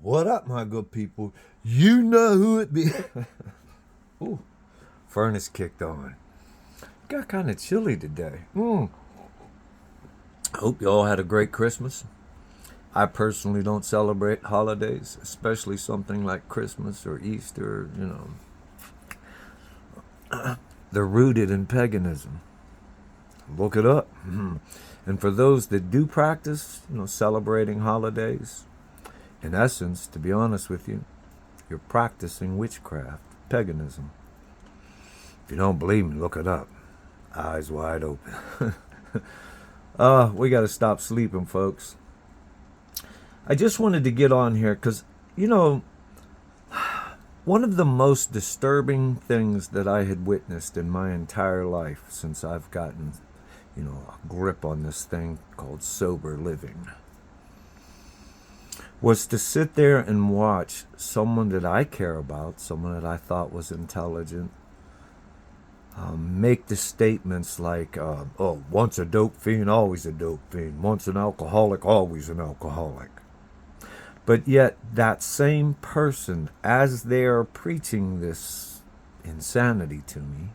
What up, my good people? You know who it be. Ooh, furnace kicked on. Got kind of chilly today. Hope you all had a great Christmas. I personally don't celebrate holidays, especially something like Christmas or Easter, They're rooted in paganism. Look it up. And for those that do practice, celebrating holidays, in essence, to be honest with you, you're practicing witchcraft, paganism. If you don't believe me, look it up. Eyes wide open. We got to stop sleeping, folks. I just wanted to get on here because, one of the most disturbing things that I had witnessed in my entire life since I've gotten, a grip on this thing called sober living was to sit there and watch someone that I care about, someone that I thought was intelligent, make the statements like, once a dope fiend, always a dope fiend. Once an alcoholic, always an alcoholic. But yet that same person, as they're preaching this insanity to me,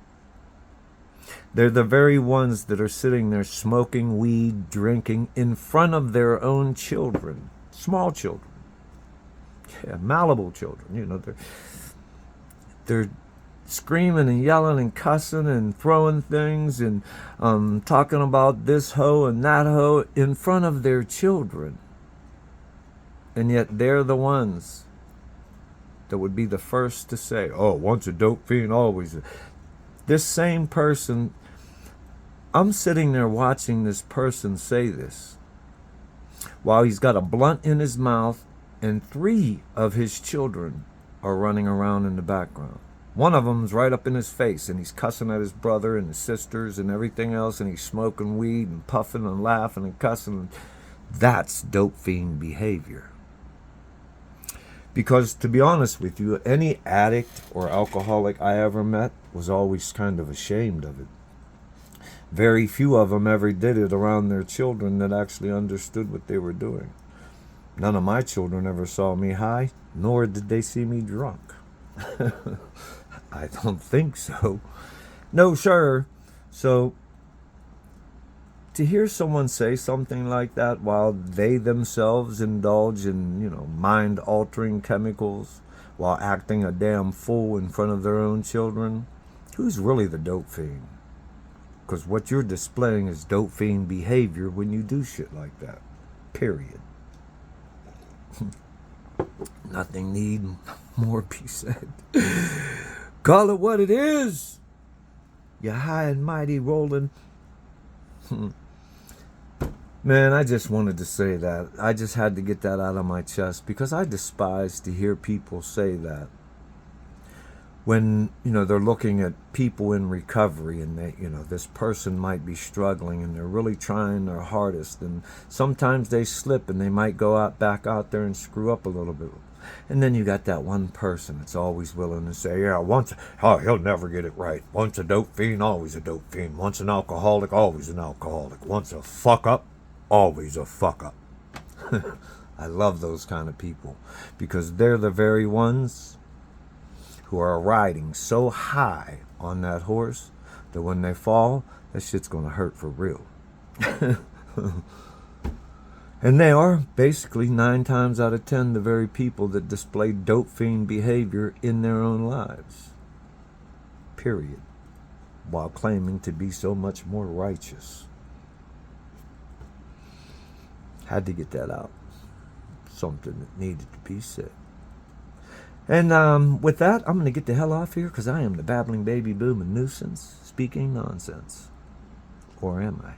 they're the very ones that are sitting there smoking weed, drinking in front of their own children, small children, malleable children. They're screaming and yelling and cussing and throwing things and talking about this hoe and that hoe in front of their children. And yet they're the ones that would be the first to say, once a dope fiend, always. This same person, I'm sitting there watching this person say this while he's got a blunt in his mouth and 3 of his children are running around in the background. One of them's right up in his face and he's cussing at his brother and his sisters and everything else, and he's smoking weed and puffing and laughing and cussing. That's dope fiend behavior. Because to be honest with you, any addict or alcoholic I ever met was always kind of ashamed of it. Very few of them ever did it around their children that actually understood what they were doing. None of my children ever saw me high, nor did they see me drunk. I don't think so. No, sure. So to hear someone say something like that while they themselves indulge in, mind-altering chemicals while acting a damn fool in front of their own children, who's really the dope fiend? Because what you're displaying is dope fiend behavior when you do shit like that. Period. Nothing need more be said. Call it what it is. You high and mighty rolling. Man, I just wanted to say that. I just had to get that out of my chest because I despise to hear people say that. When, they're looking at people in recovery and they, this person might be struggling and they're really trying their hardest, and sometimes they slip and they might go back out there and screw up a little bit. And then you got that one person that's always willing to say, he'll never get it right. Once a dope fiend, always a dope fiend. Once an alcoholic, always an alcoholic. Once a fuck up, always a fuck up. I love those kind of people because they're the very ones who are riding so high on that horse that when they fall, that shit's gonna hurt for real. And they are basically 9 times out of 10 the very people that display dope fiend behavior in their own lives. Period. While claiming to be so much more righteous. Had to get that out. Something that needed to be said. And with that, I'm going to get the hell off here because I am the babbling baby boom and nuisance speaking nonsense. Or am I?